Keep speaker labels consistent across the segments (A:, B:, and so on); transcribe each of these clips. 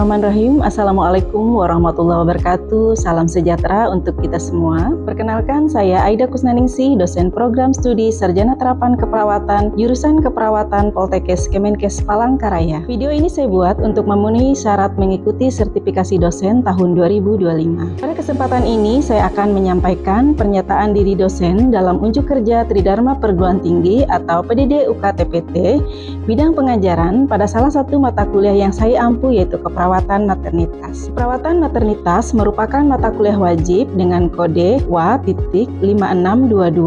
A: Bismillahirrahmanirrahim. Assalamualaikum warahmatullahi wabarakatuh. Salam sejahtera untuk kita semua. Perkenalkan, saya Aida Kusnaningsih, dosen program studi Sarjana Terapan Keperawatan, jurusan Keperawatan Poltekkes Kemenkes Palangkaraya. Video ini saya buat untuk memenuhi syarat mengikuti sertifikasi dosen tahun 2025. Pada kesempatan ini, saya akan menyampaikan pernyataan diri dosen dalam unjuk kerja Tridharma Perguruan Tinggi atau PDD UKT-PT, bidang pengajaran pada salah satu mata kuliah yang saya ampu, yaitu keperawatan maternitas. Keperawatan maternitas merupakan mata kuliah wajib dengan kode WA.5622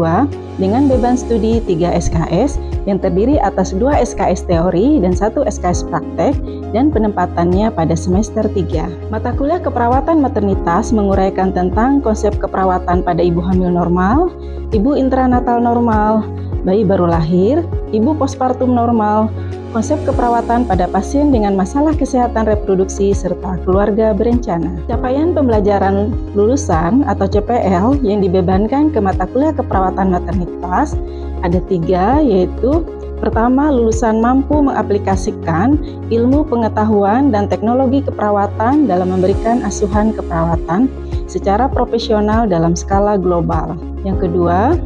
A: dengan beban studi 3 SKS yang terdiri atas 2 SKS teori dan 1 SKS praktek dan penempatannya pada semester 3. Mata kuliah keperawatan maternitas menguraikan tentang konsep keperawatan pada ibu hamil normal, ibu intranatal normal, bayi baru lahir, ibu postpartum normal, konsep keperawatan pada pasien dengan masalah kesehatan reproduksi, serta keluarga berencana. Capaian pembelajaran lulusan atau CPL yang dibebankan ke mata kuliah keperawatan maternitas ada 3, yaitu pertama, lulusan mampu mengaplikasikan ilmu pengetahuan dan teknologi keperawatan dalam memberikan asuhan keperawatan secara profesional dalam skala global. Yang kedua,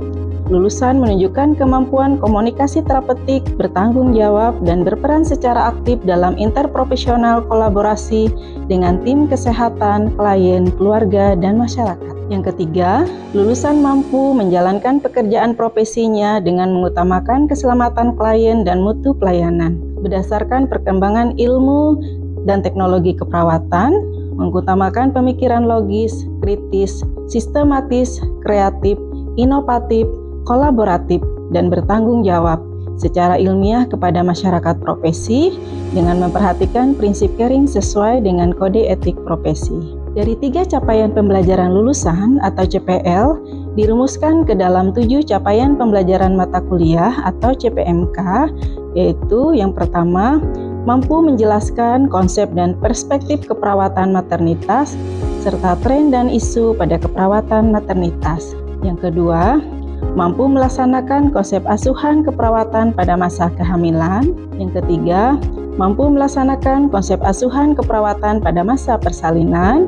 A: lulusan menunjukkan kemampuan komunikasi terapeutik, bertanggung jawab, dan berperan secara aktif dalam interprofesional kolaborasi dengan tim kesehatan, klien, keluarga, dan masyarakat. Yang ketiga, lulusan mampu menjalankan pekerjaan profesinya dengan mengutamakan keselamatan klien dan mutu pelayanan. Berdasarkan perkembangan ilmu dan teknologi keperawatan, mengutamakan pemikiran logis, kritis, sistematis, kreatif, inovatif, kolaboratif, dan bertanggung jawab secara ilmiah kepada masyarakat profesi dengan memperhatikan prinsip caring sesuai dengan kode etik profesi. Dari 3 capaian pembelajaran lulusan atau CPL dirumuskan ke dalam 7 capaian pembelajaran mata kuliah atau CPMK, yaitu yang pertama, mampu menjelaskan konsep dan perspektif keperawatan maternitas serta tren dan isu pada keperawatan maternitas. Yang kedua, mampu melaksanakan konsep asuhan keperawatan pada masa kehamilan. Yang ketiga, mampu melaksanakan konsep asuhan keperawatan pada masa persalinan.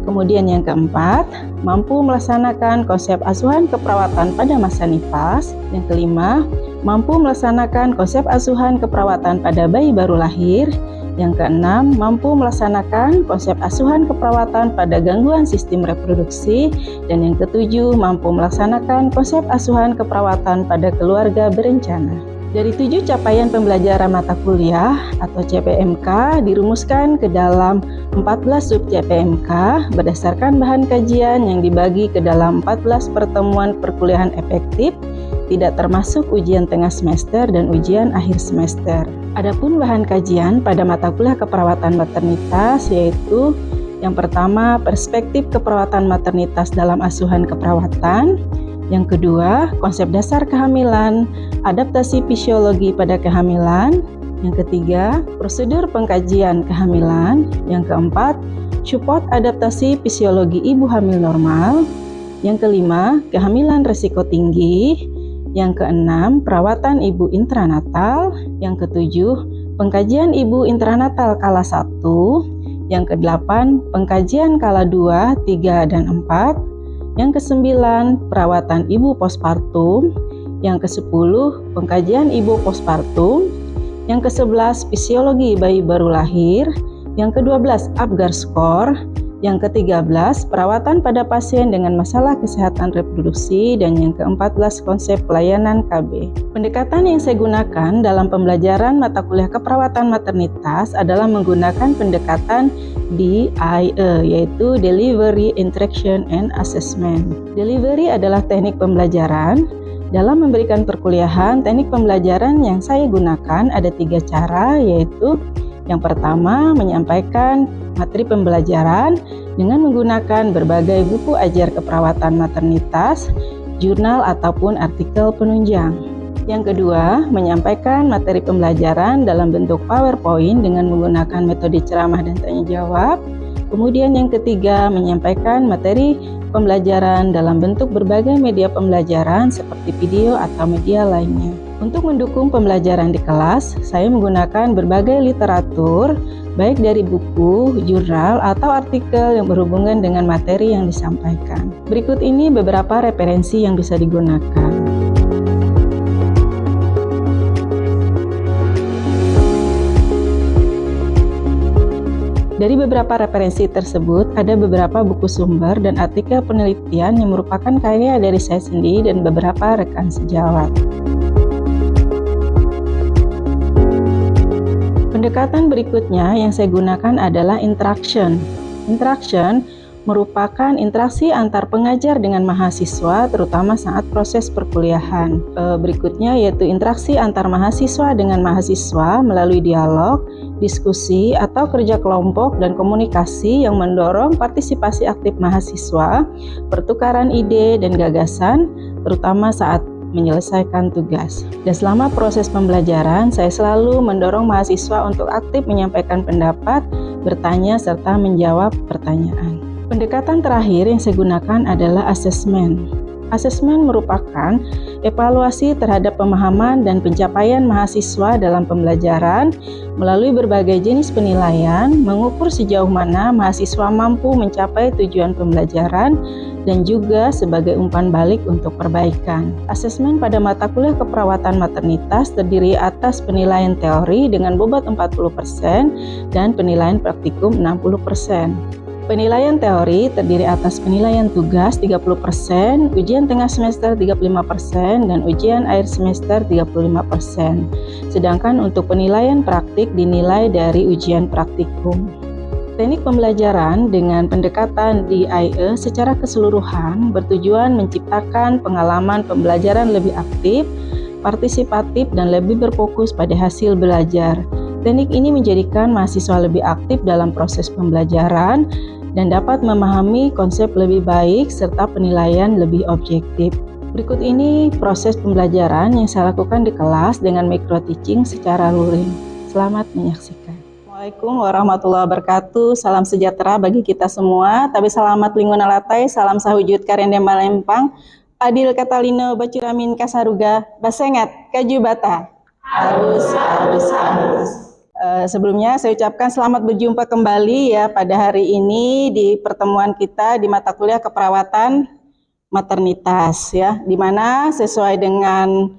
A: Kemudian yang keempat, mampu melaksanakan konsep asuhan keperawatan pada masa nifas. Yang kelima, mampu melaksanakan konsep asuhan keperawatan pada bayi baru lahir. Yang keenam, mampu melaksanakan konsep asuhan keperawatan pada gangguan sistem reproduksi. Dan yang ketujuh, mampu melaksanakan konsep asuhan keperawatan pada keluarga berencana. Dari 7 capaian pembelajaran mata kuliah atau CPMK dirumuskan ke dalam 14 sub CPMK berdasarkan bahan kajian yang dibagi ke dalam 14 pertemuan perkuliahan efektif, tidak termasuk ujian tengah semester dan ujian akhir semester. Adapun bahan kajian pada mata kuliah keperawatan maternitas yaitu yang pertama, perspektif keperawatan maternitas dalam asuhan keperawatan. Yang kedua, konsep dasar kehamilan, adaptasi fisiologi pada kehamilan. Yang ketiga, prosedur pengkajian kehamilan. Yang keempat, support adaptasi fisiologi ibu hamil normal. Yang kelima, kehamilan risiko tinggi. Yang keenam, perawatan ibu intranatal. Yang ketujuh, pengkajian ibu intranatal kala 1. Yang kedelapan, pengkajian kala 2, 3, dan 4. Yang kesembilan, perawatan ibu postpartum. Yang kesepuluh, pengkajian ibu postpartum. Yang kesebelas, fisiologi bayi baru lahir. Yang kedua belas, Apgar Score. Yang ke-13, perawatan pada pasien dengan masalah kesehatan reproduksi. Dan yang ke-14, konsep pelayanan KB. Pendekatan yang saya gunakan dalam pembelajaran mata kuliah keperawatan maternitas adalah menggunakan pendekatan DIE, yaitu Delivery, Interaction, and Assessment. Delivery adalah teknik pembelajaran. Dalam memberikan perkuliahan, teknik pembelajaran yang saya gunakan ada 3 cara, yaitu yang pertama, menyampaikan materi pembelajaran dengan menggunakan berbagai buku ajar keperawatan maternitas, jurnal ataupun artikel penunjang. Yang kedua, menyampaikan materi pembelajaran dalam bentuk PowerPoint dengan menggunakan metode ceramah dan tanya jawab. Kemudian yang ketiga, menyampaikan materi pembelajaran dalam bentuk berbagai media pembelajaran seperti video atau media lainnya. Untuk mendukung pembelajaran di kelas, saya menggunakan berbagai literatur, baik dari buku, jurnal, atau artikel yang berhubungan dengan materi yang disampaikan. Berikut ini beberapa referensi yang bisa digunakan. Dari beberapa referensi tersebut, ada beberapa buku sumber dan artikel penelitian yang merupakan karya dari saya sendiri dan beberapa rekan sejawat. Pendekatan berikutnya yang saya gunakan adalah interaction. Interaction merupakan interaksi antar pengajar dengan mahasiswa, terutama saat proses perkuliahan. Berikutnya yaitu interaksi antar mahasiswa dengan mahasiswa melalui dialog, diskusi, atau kerja kelompok dan komunikasi yang mendorong partisipasi aktif mahasiswa, pertukaran ide dan gagasan, terutama saat menyelesaikan tugas. Dan selama proses pembelajaran, saya selalu mendorong mahasiswa untuk aktif menyampaikan pendapat, bertanya, serta menjawab pertanyaan. Pendekatan terakhir yang saya gunakan adalah asesmen. Asesmen merupakan evaluasi terhadap pemahaman dan pencapaian mahasiswa dalam pembelajaran melalui berbagai jenis penilaian, mengukur sejauh mana mahasiswa mampu mencapai tujuan pembelajaran, dan juga sebagai umpan balik untuk perbaikan. Asesmen pada mata kuliah keperawatan maternitas terdiri atas penilaian teori dengan bobot 40% dan penilaian praktikum 60%. Penilaian teori terdiri atas penilaian tugas 30%, ujian tengah semester 35%, dan ujian akhir semester 35%. Sedangkan untuk penilaian praktik dinilai dari ujian praktikum. Teknik pembelajaran dengan pendekatan DIE secara keseluruhan bertujuan menciptakan pengalaman pembelajaran lebih aktif, partisipatif, dan lebih berfokus pada hasil belajar. Teknik ini menjadikan mahasiswa lebih aktif dalam proses pembelajaran dan dapat memahami konsep lebih baik serta penilaian lebih objektif. Berikut ini proses pembelajaran yang saya lakukan di kelas dengan micro teaching secara luring. Selamat menyaksikan. Assalamualaikum warahmatullahi wabarakatuh. Salam sejahtera bagi kita semua. Tabe selamat lingkungan latai, salam sahujud karende malempang. Adil Katalino baciramin kasaruga, basengat kaju bata. Harus. Sebelumnya saya ucapkan selamat berjumpa kembali ya pada hari ini di pertemuan kita di mata kuliah keperawatan maternitas ya, di mana sesuai dengan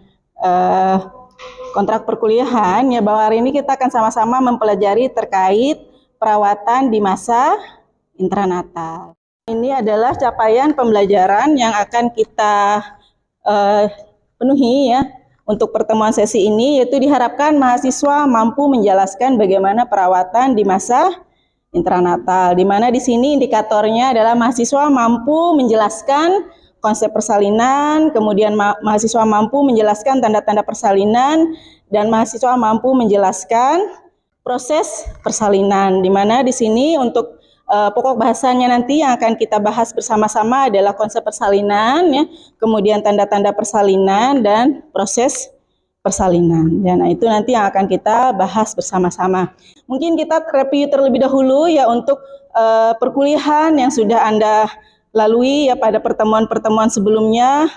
A: kontrak perkuliahan ya, bahwa hari ini kita akan sama-sama mempelajari terkait perawatan di masa intranatal. Ini adalah capaian pembelajaran yang akan kita penuhi ya untuk pertemuan sesi ini, yaitu diharapkan mahasiswa mampu menjelaskan bagaimana perawatan di masa intranatal, di mana di sini indikatornya adalah mahasiswa mampu menjelaskan konsep persalinan, kemudian mahasiswa mampu menjelaskan tanda-tanda persalinan, dan mahasiswa mampu menjelaskan proses persalinan, di mana di sini untuk pokok bahasannya nanti yang akan kita bahas bersama-sama adalah konsep persalinan, ya, kemudian tanda-tanda persalinan dan proses persalinan. Ya, nah itu nanti yang akan kita bahas bersama-sama. Mungkin kita review terlebih dahulu ya untuk perkuliahan yang sudah Anda lalui ya pada pertemuan-pertemuan sebelumnya,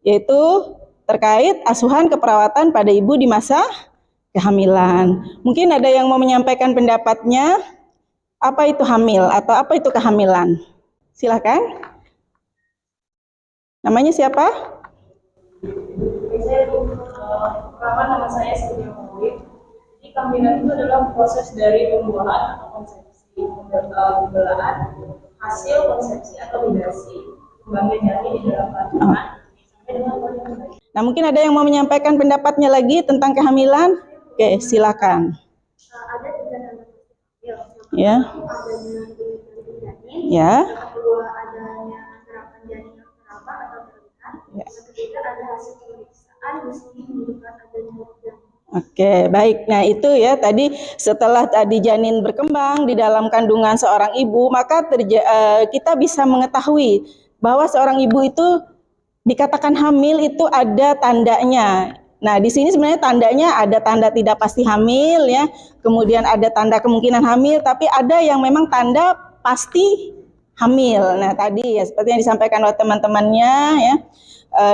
A: yaitu terkait asuhan keperawatan pada ibu di masa kehamilan. Mungkin ada yang mau menyampaikan pendapatnya. Apa itu hamil atau apa itu kehamilan? Silakan. Namanya siapa?
B: Nama saya Siti Muhammad. Jadi kehamilan itu adalah proses dari pembuahan atau konsepsi, pembelaan hasil konsepsi atau vibrasi kembangnya janin di dalam kandungan sampai dengan kehamilan.
A: Nah, mungkin ada yang mau menyampaikan pendapatnya lagi tentang kehamilan? Oke, silakan.
B: Ada tiga tanda
A: Ya. Ya.
B: Yang kedua adanya gerakan janin yang terlambat atau terlihat.
A: Ya.
B: Yang ketiga ada hasil pemeriksaan meski menunjukkan adanya janin.
A: Oke, baik. Nah, itu ya tadi setelah tadi janin berkembang di dalam kandungan seorang ibu, maka kita bisa mengetahui bahwa seorang ibu itu dikatakan hamil itu ada tandanya. Nah, di sini sebenarnya tandanya ada tanda tidak pasti hamil ya, kemudian ada tanda kemungkinan hamil, tapi ada yang memang tanda pasti hamil. Nah, tadi ya seperti yang disampaikan oleh teman-temannya ya,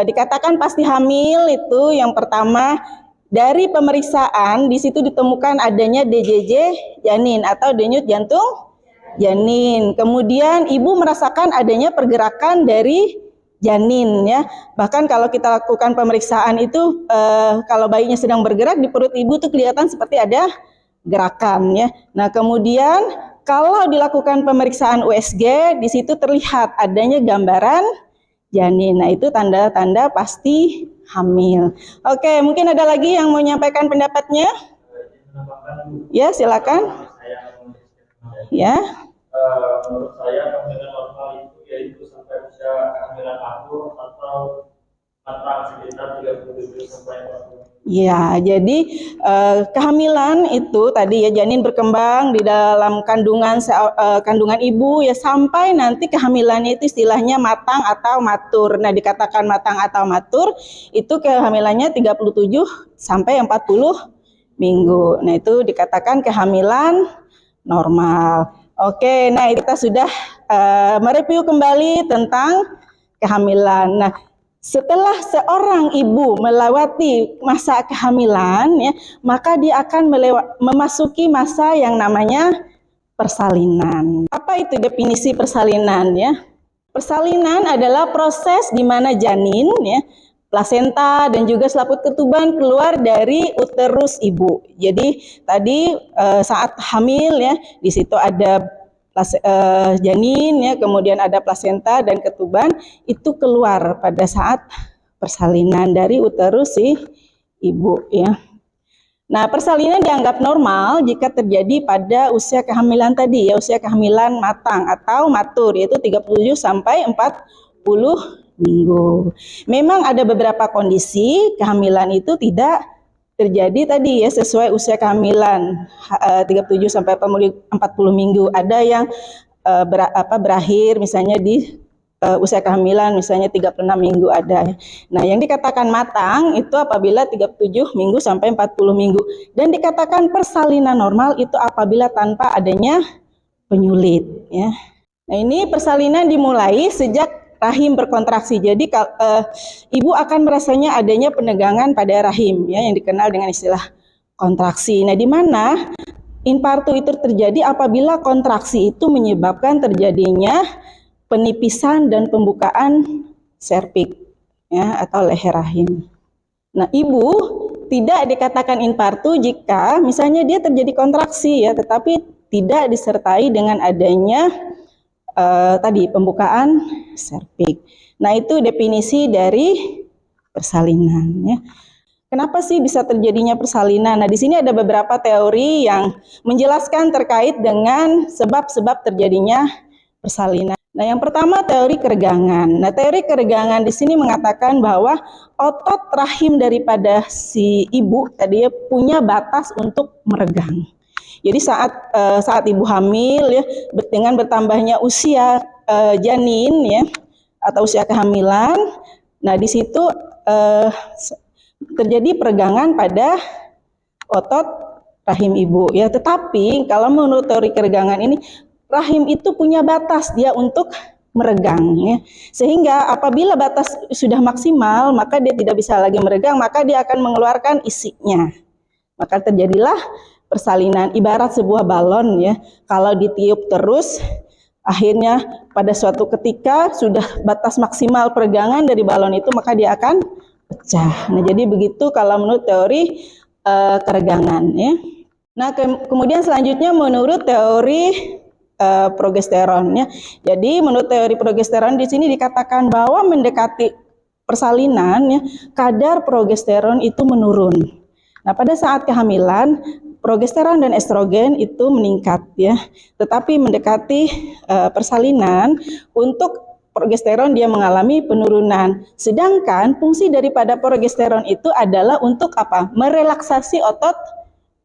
A: dikatakan pasti hamil itu yang pertama dari pemeriksaan di situ ditemukan adanya DJJ janin atau denyut jantung janin. Kemudian ibu merasakan adanya pergerakan dari janin ya. Bahkan kalau kita lakukan pemeriksaan itu kalau bayinya sedang bergerak di perut ibu tuh kelihatan seperti ada gerakan ya. Nah, kemudian kalau dilakukan pemeriksaan USG di situ terlihat adanya gambaran janin. Nah, itu tanda-tanda pasti hamil. Oke, mungkin ada lagi yang mau menyampaikan pendapatnya? Ya, silakan. Ya.
C: Menurut saya kehamilan normal itu yaitu sampai usia kehamilan akhir atau matang sekitar 37 sampai 40.
A: Ya, jadi kehamilan itu tadi ya janin berkembang di dalam kandungan ibu ya sampai nanti kehamilannya itu istilahnya matang atau matur. Nah, dikatakan matang atau matur itu kehamilannya 37 sampai 40 minggu. Nah, itu dikatakan kehamilan normal. Oke, nah kita sudah mereview kembali tentang kehamilan. Nah, setelah seorang ibu melewati masa kehamilan, ya, maka dia akan memasuki masa yang namanya persalinan. Apa itu definisi persalinan? Ya, persalinan adalah proses di mana janin, ya, plasenta dan juga selaput ketuban keluar dari uterus ibu. Jadi tadi saat hamil, ya, di situ ada janin ya, kemudian ada plasenta dan ketuban itu keluar pada saat persalinan dari uterus si ibu ya. Nah, persalinan dianggap normal jika terjadi pada usia kehamilan tadi ya, usia kehamilan matang atau matur yaitu 37 sampai 40 minggu. Memang ada beberapa kondisi kehamilan itu tidak terjadi tadi ya sesuai usia kehamilan 37 sampai 40 minggu. Ada yang berakhir misalnya di usia kehamilan misalnya 36 minggu ada. Nah, yang dikatakan matang itu apabila 37 minggu sampai 40 minggu dan dikatakan persalinan normal itu apabila tanpa adanya penyulit ya. Nah, ini persalinan dimulai sejak rahim berkontraksi. Jadi ibu akan merasanya adanya penegangan pada rahim ya yang dikenal dengan istilah kontraksi. Nah, di mana infartu itu terjadi apabila kontraksi itu menyebabkan terjadinya penipisan dan pembukaan serviks ya atau leher rahim. Nah, ibu tidak dikatakan infartu jika misalnya dia terjadi kontraksi ya, tetapi tidak disertai dengan adanya tadi pembukaan serviks. Nah, itu definisi dari persalinan ya. Kenapa sih bisa terjadinya persalinan? Nah, di sini ada beberapa teori yang menjelaskan terkait dengan sebab-sebab terjadinya persalinan. Nah, yang pertama teori keregangan. Nah, teori keregangan di sini mengatakan bahwa otot rahim daripada si ibu tadi punya batas untuk meregang. Jadi saat ibu hamil ya, dengan bertambahnya usia janin ya atau usia kehamilan, nah di situ terjadi peregangan pada otot rahim ibu ya. Tetapi kalau menurut teori keregangan ini rahim itu punya batas dia untuk meregang ya. Sehingga apabila batas sudah maksimal maka dia tidak bisa lagi meregang, maka dia akan mengeluarkan isinya. Maka terjadilah persalinan ibarat sebuah balon ya. Kalau ditiup terus akhirnya pada suatu ketika sudah batas maksimal peregangan dari balon itu maka dia akan pecah. Nah, jadi begitu kalau menurut teori keregangan ya. Nah, kemudian selanjutnya menurut teori progesteron ya. Jadi menurut teori progesteron di sini dikatakan bahwa mendekati persalinan ya, kadar progesteron itu menurun. Nah, pada saat kehamilan progesteron dan estrogen itu meningkat ya. Tetapi mendekati persalinan untuk progesteron dia mengalami penurunan. Sedangkan fungsi daripada progesteron itu adalah untuk apa? Merelaksasi otot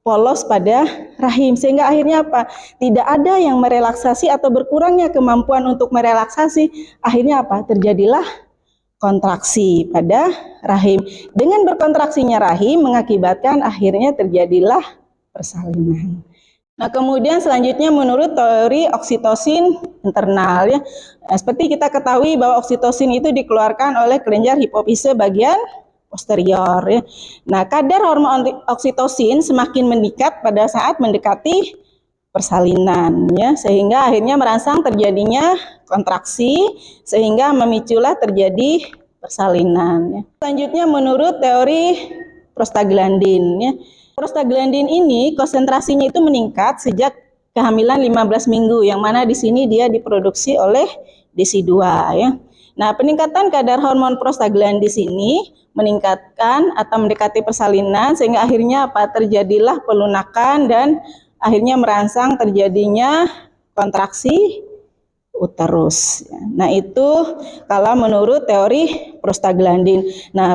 A: polos pada rahim. Sehingga akhirnya apa? Tidak ada yang merelaksasi atau berkurangnya kemampuan untuk merelaksasi. Akhirnya apa? Terjadilah kontraksi pada rahim. Dengan berkontraksinya rahim mengakibatkan akhirnya terjadilah persalinan. Nah, kemudian selanjutnya menurut teori oksitosin internal ya. Nah, seperti kita ketahui bahwa oksitosin itu dikeluarkan oleh kelenjar hipofise bagian posterior ya. Nah, kadar hormon oksitosin semakin meningkat pada saat mendekati persalinan ya, sehingga akhirnya merangsang terjadinya kontraksi sehingga memiculah terjadi persalinan ya. Selanjutnya menurut teori prostaglandin ya. Prostaglandin ini konsentrasinya itu meningkat sejak kehamilan 15 minggu, yang mana di sini dia diproduksi oleh DC2 ya. Nah, peningkatan kadar hormon prostaglandin ini meningkatkan atau mendekati persalinan sehingga akhirnya terjadilah pelunakan dan akhirnya merangsang terjadinya kontraksi uterus. Nah, itu kalau menurut teori prostaglandin. Nah,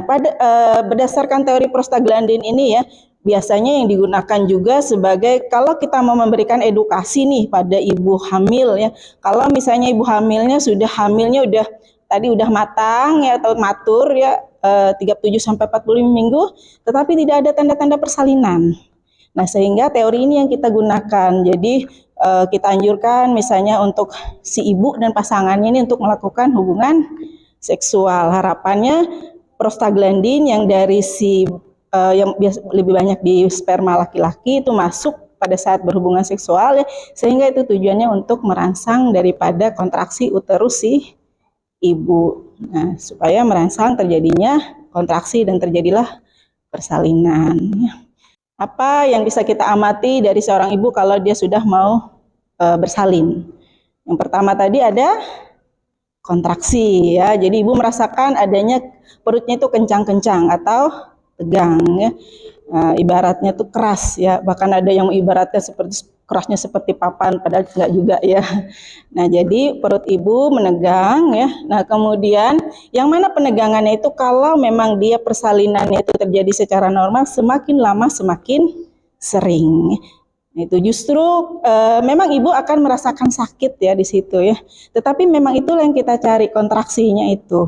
A: berdasarkan teori prostaglandin ini ya, biasanya yang digunakan juga sebagai kalau kita mau memberikan edukasi nih pada ibu hamil ya. Kalau misalnya ibu hamilnya hamilnya udah matang ya atau matur ya 37 sampai 45 minggu tetapi tidak ada tanda-tanda persalinan. Nah, sehingga teori ini yang kita gunakan. Jadi kita anjurkan misalnya untuk si ibu dan pasangannya ini untuk melakukan hubungan seksual. Harapannya prostaglandin yang dari yang lebih banyak di sperma laki-laki itu masuk pada saat berhubungan seksual ya, sehingga itu tujuannya untuk merangsang daripada kontraksi uterus si ibu. Nah, supaya merangsang terjadinya kontraksi dan terjadilah persalinan ya. Apa yang bisa kita amati dari seorang ibu kalau dia sudah mau bersalin? Yang pertama tadi ada kontraksi ya. Jadi ibu merasakan adanya perutnya itu kencang-kencang atau tegang ya. Ibaratnya tuh keras ya. Bahkan ada yang ibaratnya kerasnya seperti papan, padahal enggak juga ya. Nah, jadi perut ibu menegang ya. Nah, kemudian yang mana penegangannya itu kalau memang dia persalinannya itu terjadi secara normal, semakin lama semakin sering. Nah, itu justru memang ibu akan merasakan sakit ya di situ ya. Tetapi memang itulah yang kita cari, kontraksinya itu.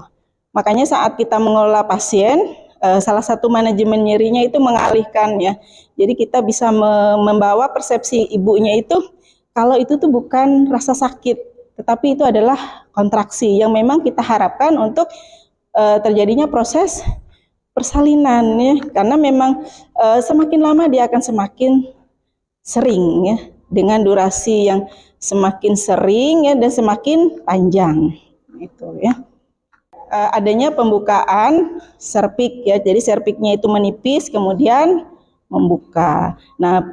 A: Makanya saat kita mengelola pasien, salah satu manajemen nyerinya itu mengalihkan ya. Jadi kita bisa membawa persepsi ibunya itu kalau itu tuh bukan rasa sakit, tetapi itu adalah kontraksi yang memang kita harapkan untuk terjadinya proses persalinan ya. Karena memang semakin lama dia akan semakin sering ya, dengan durasi yang semakin sering ya dan semakin panjang itu ya. Adanya pembukaan serviks ya, jadi serviksnya itu menipis kemudian membuka. Nah,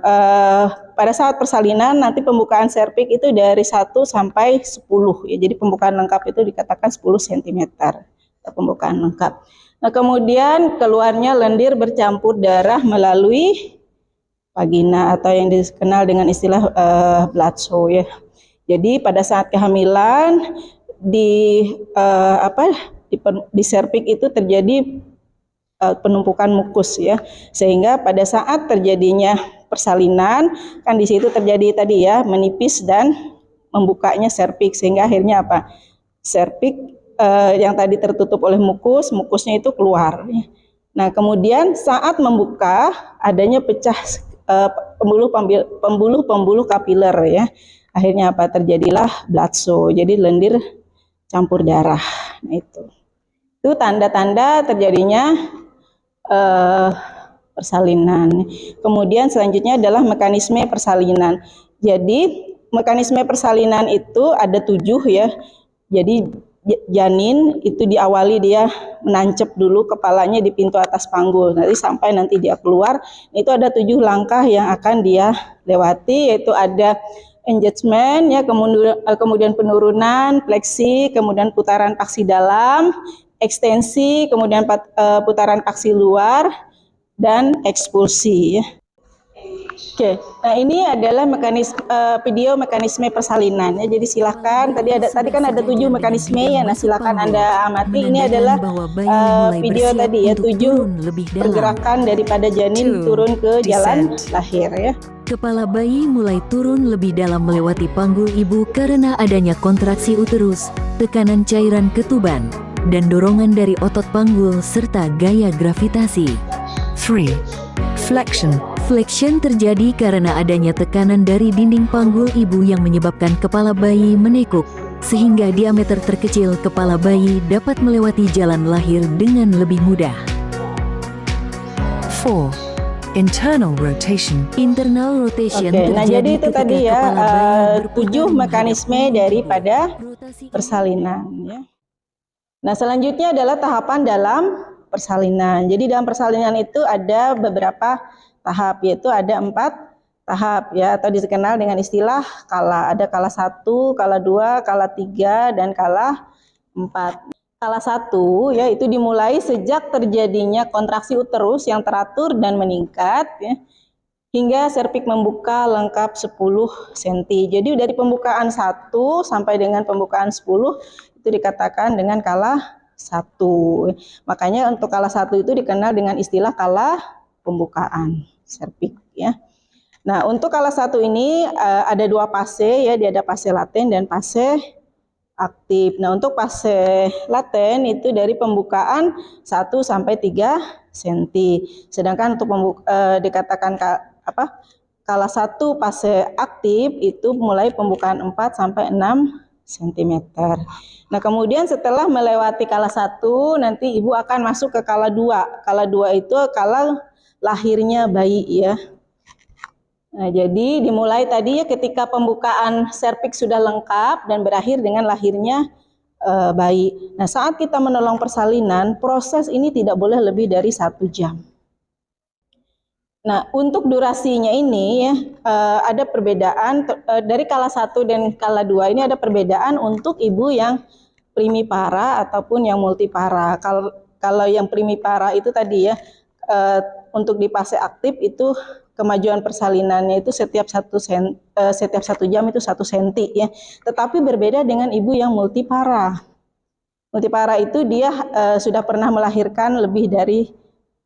A: pada saat persalinan nanti pembukaan serviks itu dari 1 sampai 10 ya, jadi pembukaan lengkap itu dikatakan 10 cm pembukaan lengkap. Nah, kemudian keluarnya lendir bercampur darah melalui vagina atau yang dikenal dengan istilah blood show ya. Jadi pada saat kehamilan di serviks itu terjadi penumpukan mukus ya, sehingga pada saat terjadinya persalinan kan di situ terjadi tadi ya menipis dan membukanya serviks, sehingga akhirnya serviks yang tadi tertutup oleh mukusnya itu keluar ya. Nah, kemudian saat membuka adanya pecah pembuluh kapiler ya, akhirnya terjadilah blood show, jadi lendir campur darah. Nah, itu tanda-tanda terjadinya persalinan. Kemudian selanjutnya adalah mekanisme persalinan. Jadi mekanisme persalinan itu ada 7 ya. Jadi janin itu diawali dia menancap dulu kepalanya di pintu atas panggul. Sampai nanti dia keluar, itu ada 7 langkah yang akan dia lewati, yaitu ada engagement ya, kemudian penurunan, fleksi, kemudian putaran paksi dalam, ekstensi, kemudian putaran paksi luar, dan ekspulsi ya. Oke, nah ini adalah video mekanisme persalinan ya. Jadi silakan tadi kan ada 7 mekanisme ya. Nah, silakan Anda amati. Ini adalah video tadi ya, 7 pergerakan daripada janin turun ke jalan lahir ya.
D: Kepala bayi mulai turun lebih dalam melewati panggul ibu karena adanya kontraksi uterus, tekanan cairan ketuban, dan dorongan dari otot panggul serta gaya gravitasi. 3. Flexion. Flexion terjadi karena adanya tekanan dari dinding panggul ibu yang menyebabkan kepala bayi menekuk, sehingga diameter terkecil kepala bayi dapat melewati jalan lahir dengan lebih mudah.
E: 4. Internal rotation.
D: Internal rotation
A: Oke, nah jadi itu
D: ketika
A: tadi ya
D: kepala bayi
A: 7
D: berputar
A: mekanisme
D: menghadap
A: daripada
D: rotasi
A: persalinan ya. Nah, selanjutnya adalah tahapan dalam persalinan. Jadi dalam persalinan itu ada beberapa tahap, yaitu ada 4 tahap ya, atau dikenal dengan istilah kala. Ada kala 1, kala 2, kala 3, dan kala 4. Kala 1 ya itu dimulai sejak terjadinya kontraksi uterus yang teratur dan meningkat ya, hingga serviks membuka lengkap 10 cm. Jadi dari pembukaan 1 sampai dengan pembukaan 10 itu dikatakan dengan kala 1. Makanya untuk kala 1 itu dikenal dengan istilah kala pembukaan serviks ya. Nah, untuk kala 1 ini ada 2 fase ya, dia ada fase laten dan fase aktif. Nah, untuk fase laten itu dari pembukaan 1 sampai 3 cm. Sedangkan untuk dikatakan kala 1 fase aktif itu mulai pembukaan 4 sampai 6 cm. Nah, kemudian setelah melewati kala 1 nanti ibu akan masuk ke kala 2. Kala 2 itu kala lahirnya bayi ya. Nah, jadi dimulai tadi ya ketika pembukaan serviks sudah lengkap dan berakhir dengan lahirnya bayi. Nah, saat kita menolong persalinan, proses ini tidak boleh lebih dari 1 jam. Nah, untuk durasinya ini ya ada perbedaan dari kala 1 dan kala 2 ini ada perbedaan untuk ibu yang primipara ataupun yang multipara. Kalau yang primipara itu tadi ya untuk di fase aktif itu kemajuan persalinannya itu setiap 1 jam itu 1 cm ya. Tetapi berbeda dengan ibu yang multipara. Multipara itu dia sudah pernah melahirkan lebih dari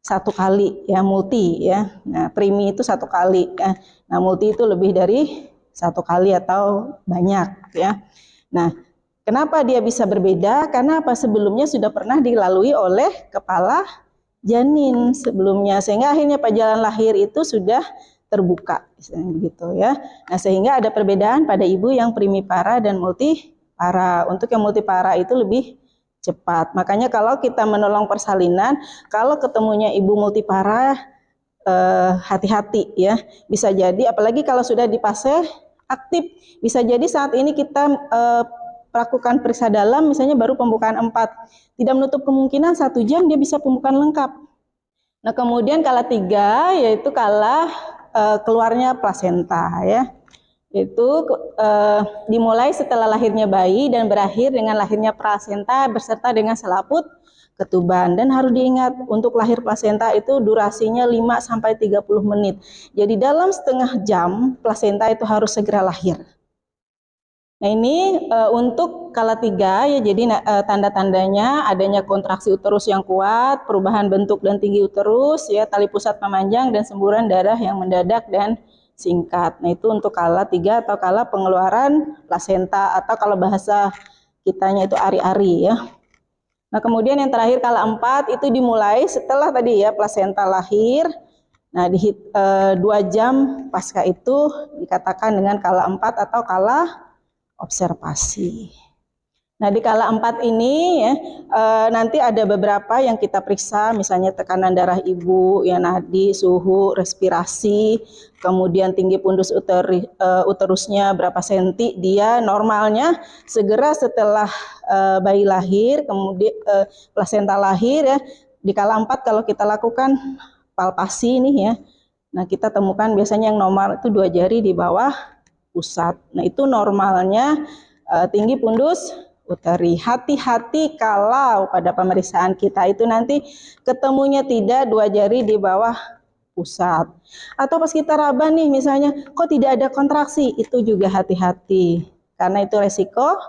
A: 1 kali ya, multi ya. Nah, primi itu 1 kali ya. Nah, multi itu lebih dari 1 kali atau banyak ya. Nah, kenapa dia bisa berbeda? Karena apa? Sebelumnya sudah pernah dilalui oleh kepala janin sebelumnya, sehingga akhirnya jalan lahir itu sudah terbuka, begitu ya. Nah, sehingga ada perbedaan pada ibu yang primipara dan multipara. Untuk yang multipara itu lebih cepat. Makanya kalau kita menolong persalinan, kalau ketemunya ibu multipara, hati-hati ya. Bisa jadi, apalagi kalau sudah di fase aktif, bisa jadi saat ini kita lakukan periksa dalam, misalnya baru pembukaan 4. Tidak menutup kemungkinan 1 jam dia bisa pembukaan lengkap. Nah, kemudian kala 3 yaitu kala keluarnya plasenta ya. Itu dimulai setelah lahirnya bayi dan berakhir dengan lahirnya plasenta beserta dengan selaput ketuban. Dan harus diingat untuk lahir plasenta itu durasinya 5 sampai 30 menit. Jadi dalam setengah jam plasenta itu harus segera lahir. Nah, ini untuk kala 3 ya, jadi tanda-tandanya adanya kontraksi uterus yang kuat, perubahan bentuk dan tinggi uterus ya, tali pusat memanjang dan semburan darah yang mendadak dan singkat. Nah, itu untuk kala 3 atau kala pengeluaran plasenta, atau kalau bahasa kitanya itu ari-ari ya. Nah, kemudian yang terakhir kala 4 itu dimulai setelah tadi ya plasenta lahir. Nah, di 2 jam pasca itu dikatakan dengan kala 4 atau kala observasi. Nah, di kala 4 ini ya, nanti ada beberapa yang kita periksa, misalnya tekanan darah ibu, ya, nadi, suhu, respirasi, kemudian tinggi pundus uterusnya berapa senti. Dia normalnya segera setelah bayi lahir, kemudian plasenta lahir ya. Di kala 4 kalau kita lakukan palpasi ini ya, nah kita temukan biasanya yang normal itu 2 jari di bawah pusat. Nah, itu normalnya tinggi pundus uteri. Hati-hati kalau pada pemeriksaan kita itu nanti ketemunya tidak 2 jari di bawah pusat. Atau pas kita raba nih misalnya, kok tidak ada kontraksi, itu juga hati-hati. Karena itu resiko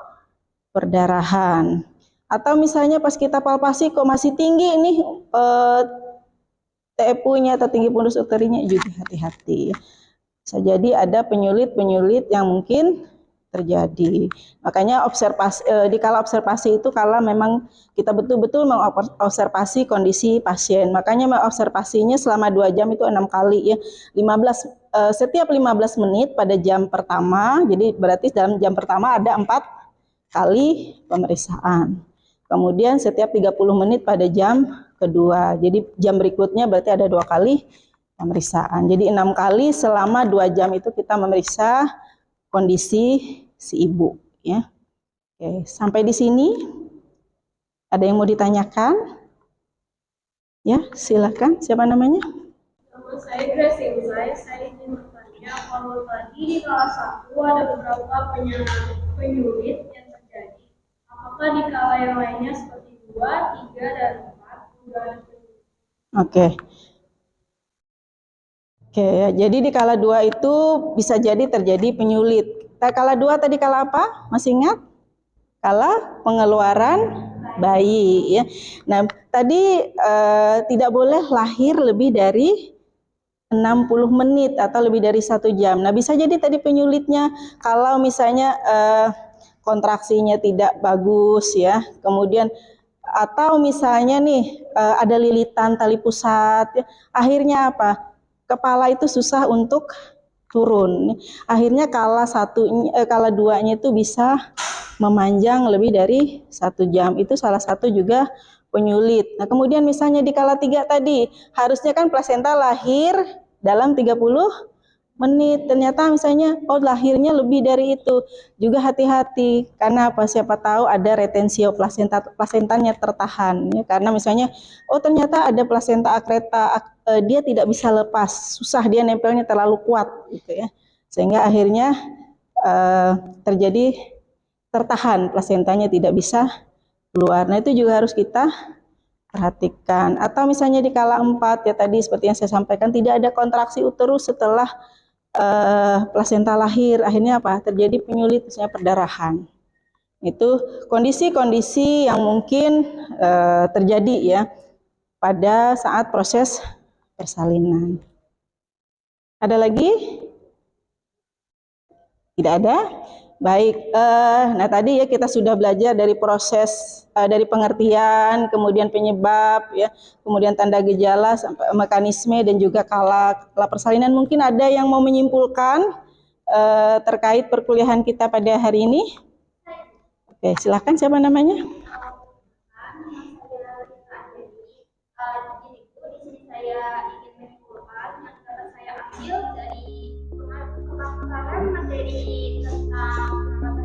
A: perdarahan. Atau misalnya pas kita palpasi kok masih tinggi nih TFU-nya atau tinggi pundus uterinya, juga hati-hati. Bisa jadi ada penyulit-penyulit yang mungkin terjadi. Makanya di kala observasi itu kala memang kita betul-betul mengobservasi kondisi pasien. Makanya mengobservasinya selama 2 jam itu 6 kali ya. Setiap 15 menit pada jam pertama. Jadi berarti dalam jam pertama ada 4 kali pemeriksaan. Kemudian setiap 30 menit pada jam kedua. Jadi jam berikutnya berarti ada 2 kali pemeriksaan. Jadi 6 kali selama 2 jam itu kita memeriksa kondisi si ibu ya. Oke, sampai di sini ada yang mau ditanyakan? Ya, silakan. Siapa namanya?
B: Nama saya Grace, Ibu saya ingin bertanya, kalau tadi di kelas 1 ada beberapa penyulit yang terjadi. Apakah di kala yang lainnya seperti 2, 3, dan 4 juga ada penyulit?
A: Oke. Oke, jadi di kala 2 itu bisa jadi terjadi penyulit. Kala 2 tadi kala apa? Masih ingat? Kala pengeluaran bayi ya. Nah, tadi tidak boleh lahir lebih dari 60 menit atau lebih dari 1 jam. Nah, bisa jadi tadi penyulitnya kalau misalnya kontraksinya tidak bagus ya. Kemudian atau misalnya nih ada lilitan tali pusat ya. Akhirnya apa? Kepala itu susah untuk turun. Akhirnya kala 2-nya itu bisa memanjang lebih dari 1 jam. Itu salah satu juga penyulit. Nah, kemudian misalnya di kala 3 tadi, harusnya kan plasenta lahir dalam 30 menit. Ternyata misalnya lahirnya lebih dari itu. Juga hati-hati karena apa? Siapa tahu ada retensio plasentanya tertahan ya. Karena misalnya ternyata ada plasenta akreta, dia tidak bisa lepas, susah, dia nempelnya terlalu kuat gitu ya. Sehingga akhirnya terjadi tertahan, plasentanya tidak bisa keluar. Nah, itu juga harus kita perhatikan. Atau misalnya di kala 4 ya tadi seperti yang saya sampaikan, tidak ada kontraksi uterus setelah plasenta lahir, akhirnya apa? Terjadi penyulit, misalnya perdarahan. Itu kondisi-kondisi yang mungkin terjadi ya pada saat proses persalinan. Ada lagi? Tidak ada? Baik, nah tadi ya kita sudah belajar dari proses, dari pengertian, kemudian penyebab, ya, kemudian tanda gejala, sampai mekanisme dan juga kala persalinan. Mungkin ada yang mau menyimpulkan terkait perkuliahan kita pada hari ini? Oke, silakan, siapa namanya?
F: Materi tentang yang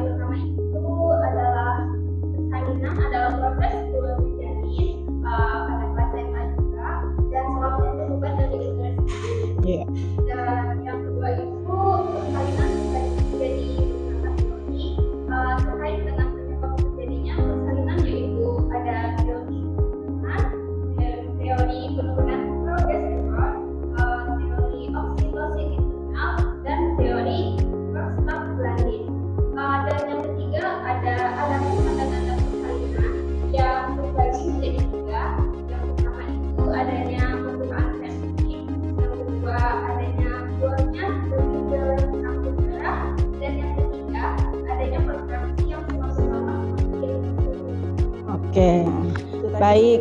F: pertama itu adalah persalinan adalah proses turun janin pada plasenta juga, dan selanjutnya itu bukan dari generasi sendiri. Dan yang kedua itu persalinan bisa jadi beberapa teori terkait dengan penyebab terjadinya persalinan, yaitu ada teori penurunan progesteron, teori oksitosin dan teori prostaglandin. Dan yang ketiga ada tanda-tanda persalinan yang terbagi menjadi 3. Yang pertama itu adanya pembukaan sepsis, yang kedua adanya keluarnya bergejala campur darah, dan yang ketiga adanya kontraksi yang semakin lama semakin.
A: Oke. Baik,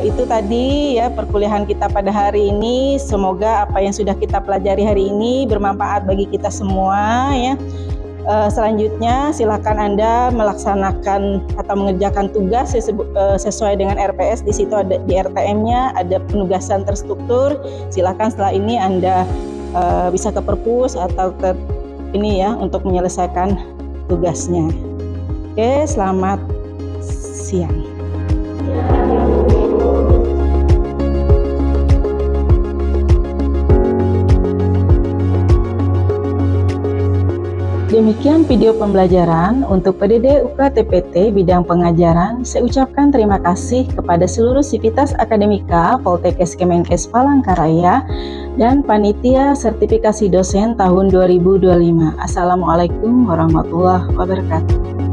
A: itu tadi ya perkuliahan kita pada hari ini. Semoga apa yang sudah kita pelajari hari ini bermanfaat bagi kita semua ya. Selanjutnya silakan Anda melaksanakan atau mengerjakan tugas sesuai dengan RPS. Di situ ada di RTM-nya ada penugasan terstruktur. Silakan setelah ini Anda bisa ke perpus atau ke ini ya untuk menyelesaikan tugasnya. Oke, selamat siang. Demikian video pembelajaran untuk PDD UKTPT bidang pengajaran. Saya ucapkan terima kasih kepada seluruh sivitas akademika Poltekkes Kemenkes Palangkaraya dan panitia sertifikasi dosen tahun 2025. Assalamualaikum warahmatullahi wabarakatuh.